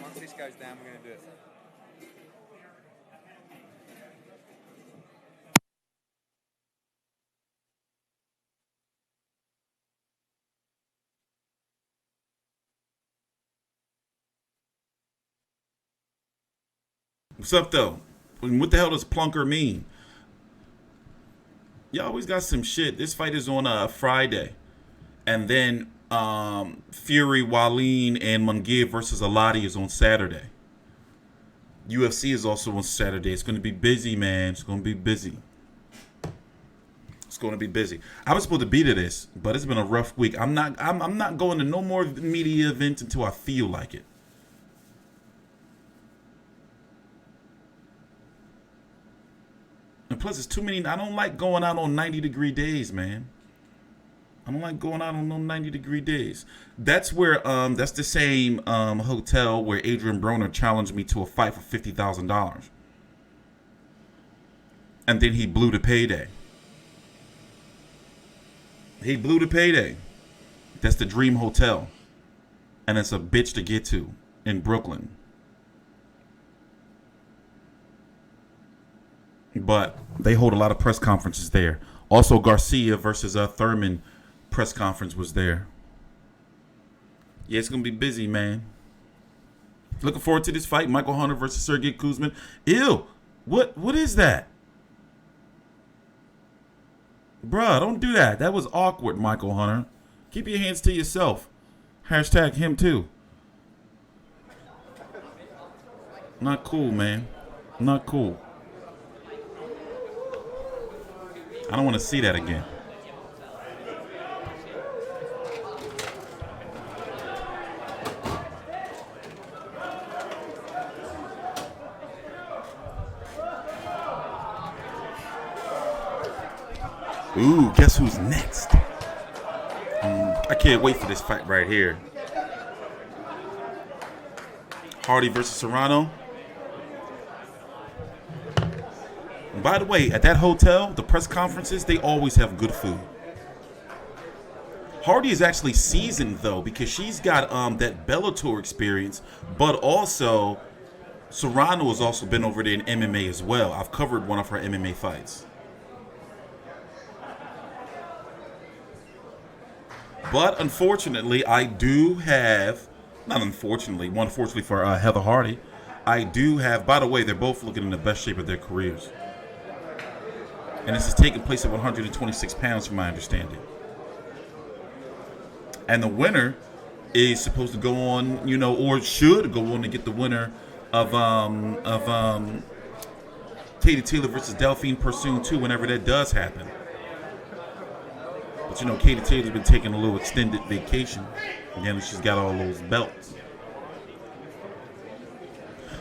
Once this goes down, we're gonna do it. What's up, though? What the hell does plunker mean? You always got some shit. This fight is on Friday. And then Fury, Wallin, and Munguia versus Aladi is on Saturday. UFC is also on Saturday. It's going to be busy, man. It's going to be busy. It's going to be busy. I was supposed to be to this, but it's been a rough week. I'm not going to no more media events until I feel like it. And plus, it's too many. I don't like going out on 90-degree days, man. I don't like going out on no 90-degree days. That's where that's the same hotel where Adrian Broner challenged me to a fight for $50,000. And then he blew the payday. He blew the payday. That's the Dream Hotel. And it's a bitch to get to in Brooklyn. But they hold a lot of press conferences there. Also, Garcia versus Thurman press conference was there. Yeah, it's going to be busy, man. Looking forward to this fight. Michael Hunter versus Sergey Kuzmin. Ew. What is that? Bruh, don't do that. That was awkward, Michael Hunter. Keep your hands to yourself. Hashtag him too. Not cool, man. Not cool. I don't want to see that again. Ooh, guess who's next? I can't wait for this fight right here. Hardy versus Serrano. By the way, at that hotel, the press conferences, they always have good food. Hardy is actually seasoned though, because she's got that Bellator experience, but also Serrano has also been over there in MMA as well. I've covered one of her MMA fights. But unfortunately, I do have, not unfortunately, one unfortunately for Heather Hardy, I do have, by the way, they're both looking in the best shape of their careers. And this is taking place at 126 pounds from my understanding. And the winner is supposed to go on, you know, or should go on to get the winner of Katie Taylor versus Delphine Persoon 2 whenever that does happen. But you know, Katie Taylor's been taking a little extended vacation. Again, she's got all those belts.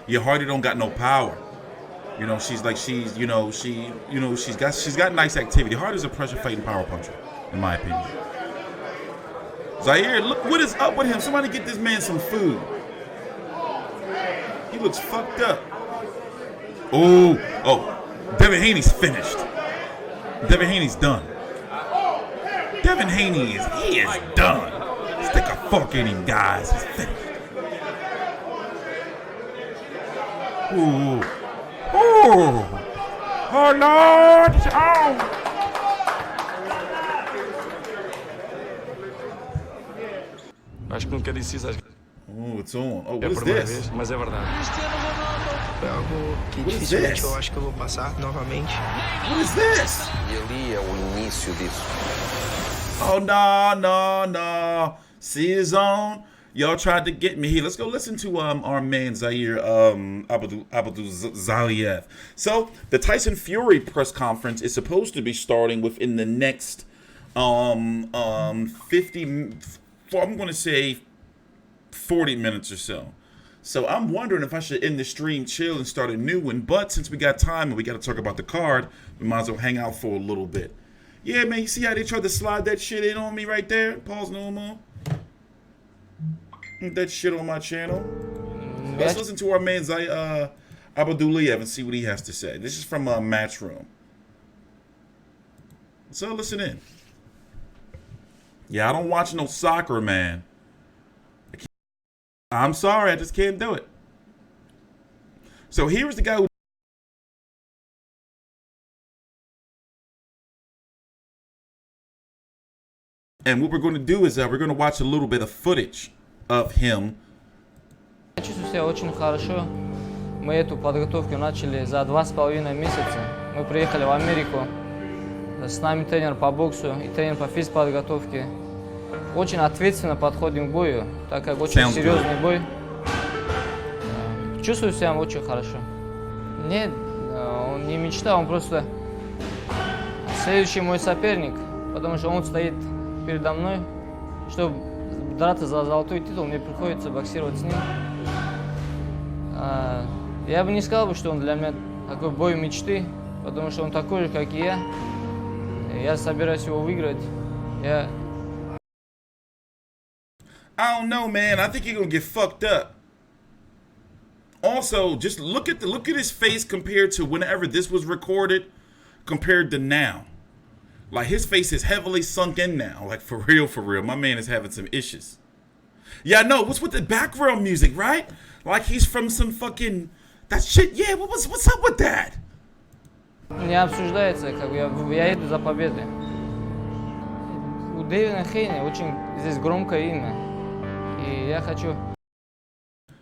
Yeah, Hardy don't got no power. You know, she's got nice activity. Hardy's a pressure fighting power puncher, in my opinion. Zaire, look what is up with him. Somebody get this man some food. He looks fucked up. Oh, Devin Haney's finished. Devin Haney's done. Devin Haney is done. Stick a fork in him, guys. He's finished. Ooh. Oh, Lord, it's on. Acho que nunca disse isso. Oh, it's on. Oh, É a what is primeira this? vez, mas é verdade. É algo que What is dificilmente this? eu acho que eu vou passar novamente. What is this? E ali é o início disso. Oh, no. See his own. Y'all tried to get me here. Let's go listen to our man Zaur Abdullaev. So the Tyson Fury press conference is supposed to be starting within the next 40 minutes or so. So I'm wondering if I should end the stream, chill, and start a new one. But since we got time and we got to talk about the card, we might as well hang out for a little bit. Yeah, man, you see how they tried to slide that shit in on me right there? Pause no more. That shit on my channel. Let's listen to our man Zaur Abdullaev and see what he has to say. This is from Matchroom. So listen in. Yeah, I don't watch no soccer, man. I'm sorry, I just can't do it. So here's the guy who. And what we're going to do is we're going to watch a little bit of footage of him. Я чувствую себя очень хорошо. Мы эту подготовку начали за 2,5 месяца. Мы приехали в Америку. С нами тренер по боксу и тренер по физподготовке. Очень ответственно подходим к бою, так как очень серьезный бой. Чувствую себя очень хорошо. Нет, он не мечта, он просто следующий мой соперник, потому что он стоит передо мной. Чтобы драться за золотой титул, мне приходится боксировать с ним. Я бы не сказал, что он для меня такой бой мечты, потому что он такой же, как и я. Я собираюсь его выиграть. I don't know, man. I think you're gonna get fucked up. Also, just look at his face compared to whenever this was recorded, compared to now. Like his face is heavily sunk in now. Like for real. My man is having some issues. Yeah, I know. What's with the background music, right? Like he's from some fucking that shit. Yeah, what's up with that? Не обсуждается, как я иду за победой. У Дэвина Хейни очень здесь громкое имя. И я хочу.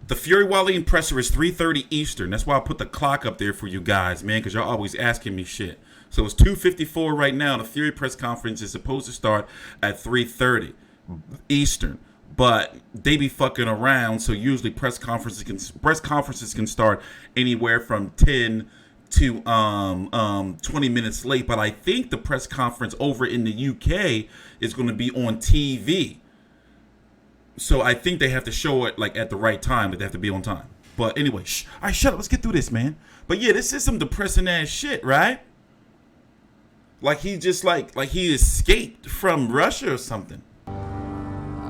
The Fury Wallin presser is 3:30 Eastern. That's why I put the clock up there for you guys, man, because y'all always asking me shit. So it's 2:54 right now. The Fury press conference is supposed to start at 3:30 Eastern. But they be fucking around, so usually press conferences can start anywhere from 10 to 20 minutes late. But I think the press conference over in the UK is going to be on TV. So I think they have to show it like at the right time, but they have to be on time. But anyway, all right, shut up. Let's get through this, man. But yeah, this is some depressing ass shit, right? Like he just like he escaped from Russia or something.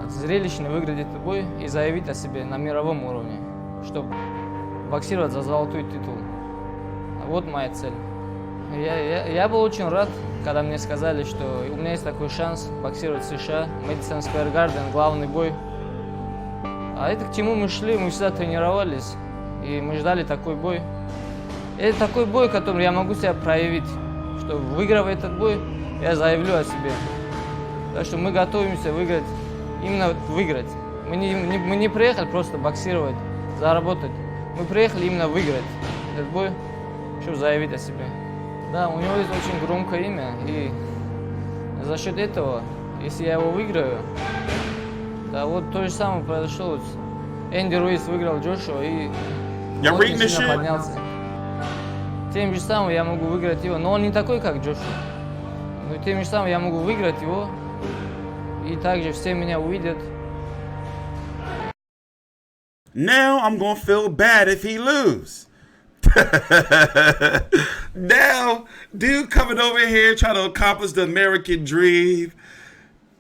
Зрелищно выиграть этот бой и заявить о себе на мировом уровне, чтобы боксировать за золотой титул. Вот моя цель. Я был очень рад, когда мне сказали, что у меня есть такой шанс боксировать в США, Madison Square Garden, главный бой. А это к чему мы шли, мы всегда тренировались, и мы ждали такой бой. Это такой бой, который я могу себя проявить, что выиграв этот бой, я заявлю о себе. Так что мы готовимся выиграть, именно выиграть. Мы не приехали просто боксировать, заработать. Мы приехали именно выиграть этот бой, чтобы заявить о себе. Да, у него есть очень громкое имя, и за счет этого, если я его выиграю, да, вот то же самое произошло. Энди Руис выиграл Джошуа, и он очень сильно поднялся. Тем же самым я могу выиграть его, но он не такой, как Джошуа. Но тем же самым я могу выиграть его, и также все меня увидят. Now I'm gonna feel bad if he lose. Now, dude coming over here trying to accomplish the American dream,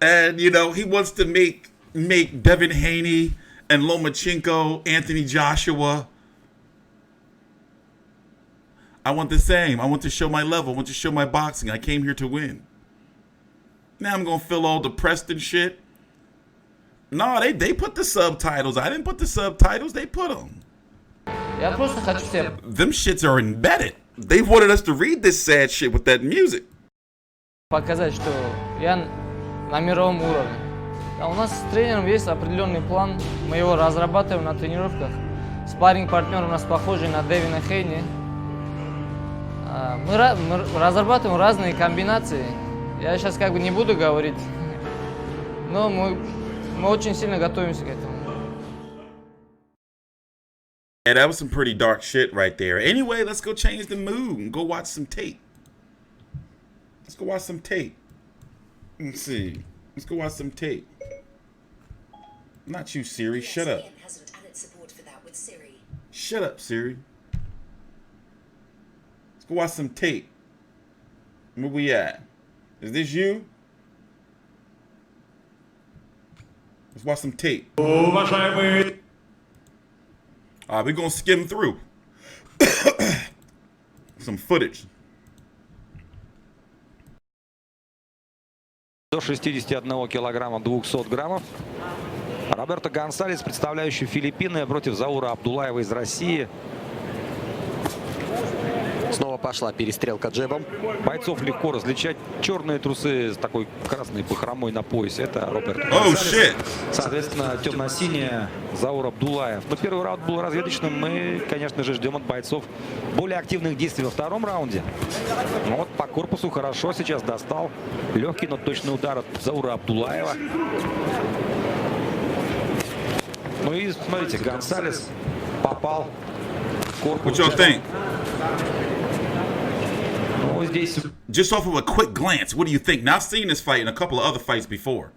and you know he wants to make Devin Haney and Lomachenko, Anthony Joshua. I want the same. I want to show my level. I want to show my boxing. I came here to win. Now I'm gonna feel all depressed and shit. No, they put the subtitles. I didn't put the subtitles. They put them. Them shits are embedded. They wanted us to read this sad shit with that music. Показать, что я на мировом уровне. А у нас с тренером есть определенный план. Мы его разрабатываем на тренировках. Спарринг-партнер у нас похожий на Девина Хейни. Мы разрабатываем разные комбинации. Я сейчас как бы не буду говорить, но мы очень сильно готовимся к этому. Yeah, that was some pretty dark shit right there. Anyway, let's go change the mood and go watch some tape. Let's go watch some tape. Let's see. Let's go watch some tape. Not you, Siri. Shut up. Shut up, Siri. Let's go watch some tape. Where we at? Is this you? Let's watch some tape. We're gonna skim through some footage. До 61 килограмма 200 граммов. Роберто Гонсалес, представляющий Филиппины, против Заура Абдулаева из России. Снова пошла перестрелка джебом. Бойцов легко различать. Черные трусы с такой красной бахромой на поясе. Это Роберто Гонсалес. Соответственно, темно-синяя Заур Абдулаев. Но первый раунд был разведочным. Мы, конечно же, ждем от бойцов более активных действий во втором раунде. Вот по корпусу хорошо сейчас достал. Легкий, но точный удар от Заура Абдулаева. Ну и смотрите, Гонсалес попал в корпус. Just off of a quick glance, what do you think? Now, I've seen this fight in a couple of other fights before.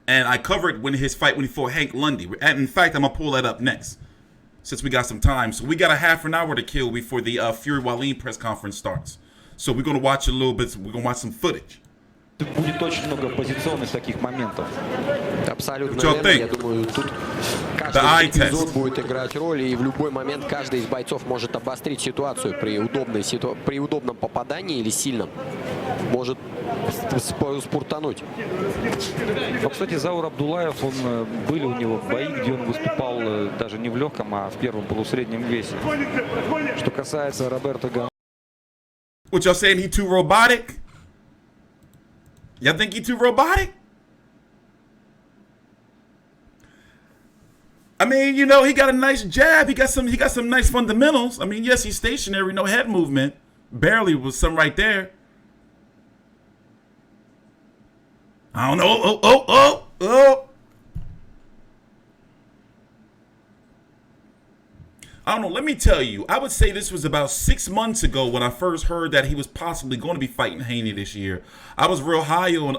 And I covered when he fought Hank Lundy. And in fact, I'm going to pull that up next, since we got some time. So we got a half an hour to kill before the Fury Wallin press conference starts. So we're going to watch a little bit. We're going to watch some footage. Будет очень много позиционных таких моментов. Абсолютно верно. Я думаю, тут каждый эпизод будет играть роль, и в любой момент каждый из бойцов может обострить ситуацию при удобном попадании или сильном. Может спуртануть. Но, кстати, Заур Абдулаев, были у него бои, где он выступал даже не в легком, а в первом полусреднем весе. Что касается Роберто Гонсалеса. What y'all saying? He too robotic? Y'all think he too robotic? I mean, you know, he got a nice jab. He got some nice fundamentals. I mean, yes, he's stationary, no head movement. Barely was some right there. I don't know. Oh. I don't know. Let me tell you, I would say this was about 6 months ago when I first heard that he was possibly going to be fighting Haney this year. I was real high on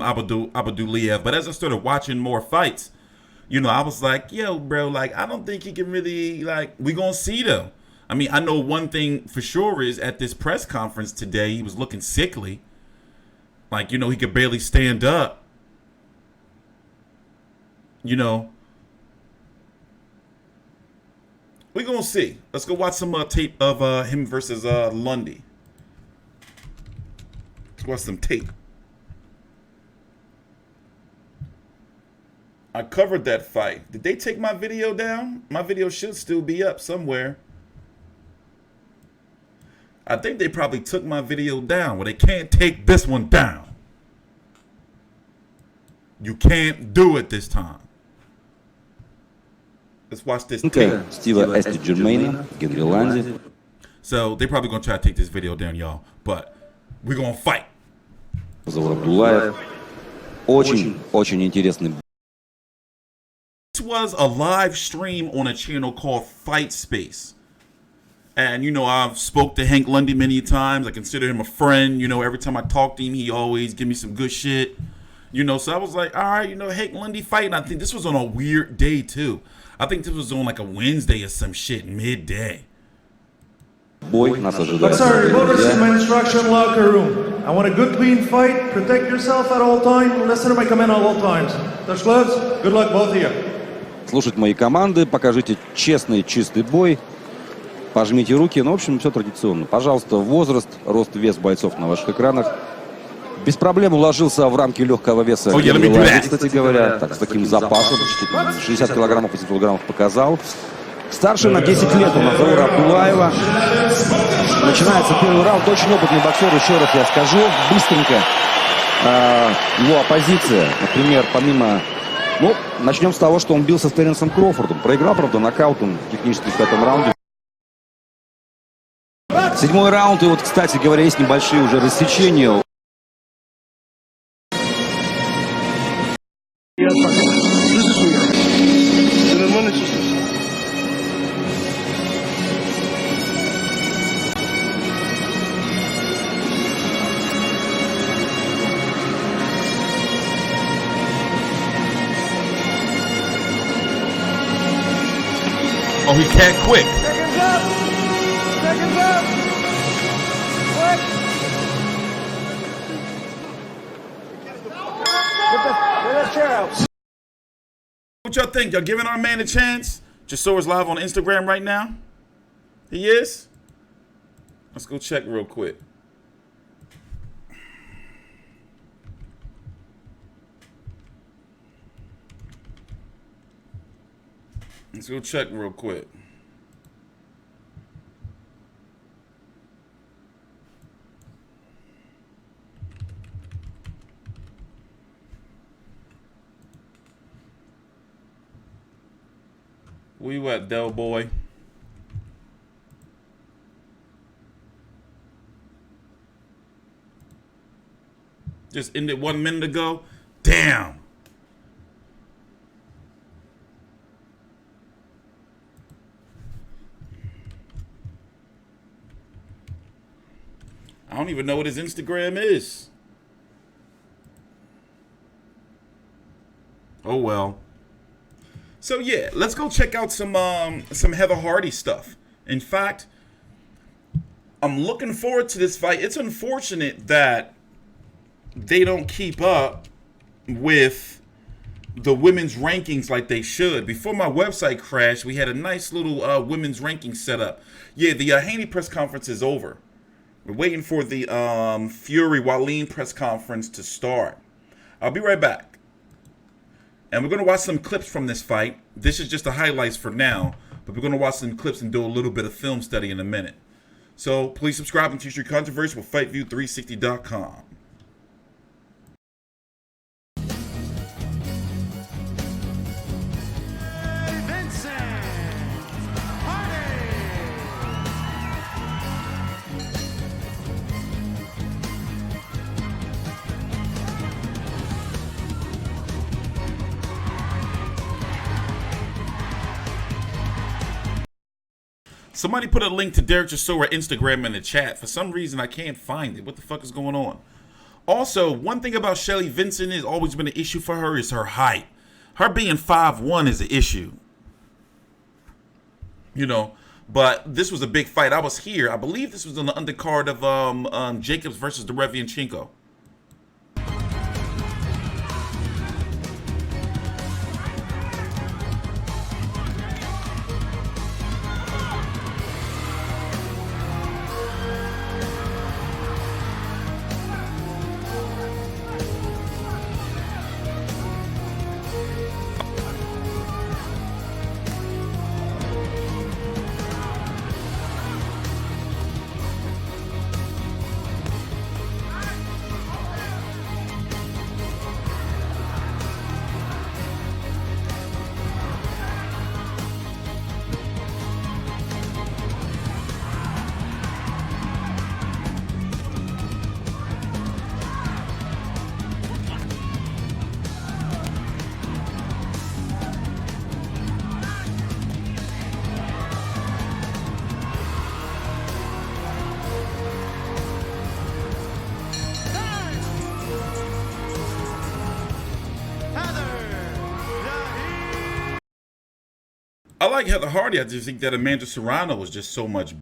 Abdullaev, but as I started watching more fights, you know, I was like, yo, bro, like, I don't think he can really, like, we going to see though. I mean, I know one thing for sure is at this press conference today, he was looking sickly. Like, you know, he could barely stand up. You know. We're going to see. Let's go watch some tape of him versus Lundy. Let's watch some tape. I covered that fight. Did they take my video down? My video should still be up somewhere. I think they probably took my video down. Well, they can't take this one down. You can't do it this time. Let's watch this tape. So they probably gonna try to take this video down, y'all. But we're gonna fight. Zaur Abdullaev. Очень интересный. This was a live stream on a channel called Fight Space. And, you know, I've spoke to Hank Lundy many times. I consider him a friend. You know, every time I talk to him, he always give me some good shit. You know, so I was like, all right, you know, Hank Lundy fighting. I think this was on a weird day, too. I think this was on like a Wednesday or some shit, midday. Бой нас ожидает. But sir, remember my instruction locker room. I want a good, clean fight. Protect yourself at all times. Listen to my command at all times. Touch gloves. Good luck, both of you. Слушать мои команды, покажите честный, чистый бой. Пожмите руки, ну, в общем, все традиционно. Пожалуйста, возраст, рост, вес бойцов на ваших экранах. Без проблем уложился в рамки легкого веса. Кстати говоря, так, с таким запасом, 60 килограммов, 800 граммов показал. Старше на 10 лет у нас Заура Абдулаева. Начинается первый раунд. Очень опытный боксер, еще раз я скажу, быстренько. Его оппозиция, например, помимо... Ну, начнем с того, что он бился с Теренсом Кроуфордом. Проиграл, правда, нокаутом технически в 5-м раунде. 7-й раунд, и вот, кстати говоря, есть небольшие уже рассечения. Oh, he can't quit. Seconds up. Seconds up. Quick. Get that chair out. What y'all think? Y'all giving our man a chance? Jasor's live on Instagram right now. He is? Let's go check real quick. Let's go check real quick. Where you at, Del Boy? Just ended 1 minute ago? Damn. I don't even know what his Instagram is. Oh well. So yeah, let's go check out some Heather Hardy stuff. In fact, I'm looking forward to this fight. It's unfortunate that they don't keep up with the women's rankings like they should. Before my website crashed, we had a nice little women's ranking set up. Yeah, the Haney press conference is over. We're waiting for the Fury Wallin press conference to start. I'll be right back. And we're going to watch some clips from this fight. This is just the highlights for now, but we're going to watch some clips and do a little bit of film study in a minute. So please subscribe to TstreeT Controversy with FightView360.com. Somebody put a link to Derek Chisora Instagram in the chat. For some reason, I can't find it. What the fuck is going on? Also, one thing about Shelly Vincent has always been an issue for her is her height. Her being 5'1" is an issue. You know, but this was a big fight. I was here. I believe this was on the undercard of Jacobs versus Derevianchenko. like Heather Hardy. I just think that Amanda Serrano was just so much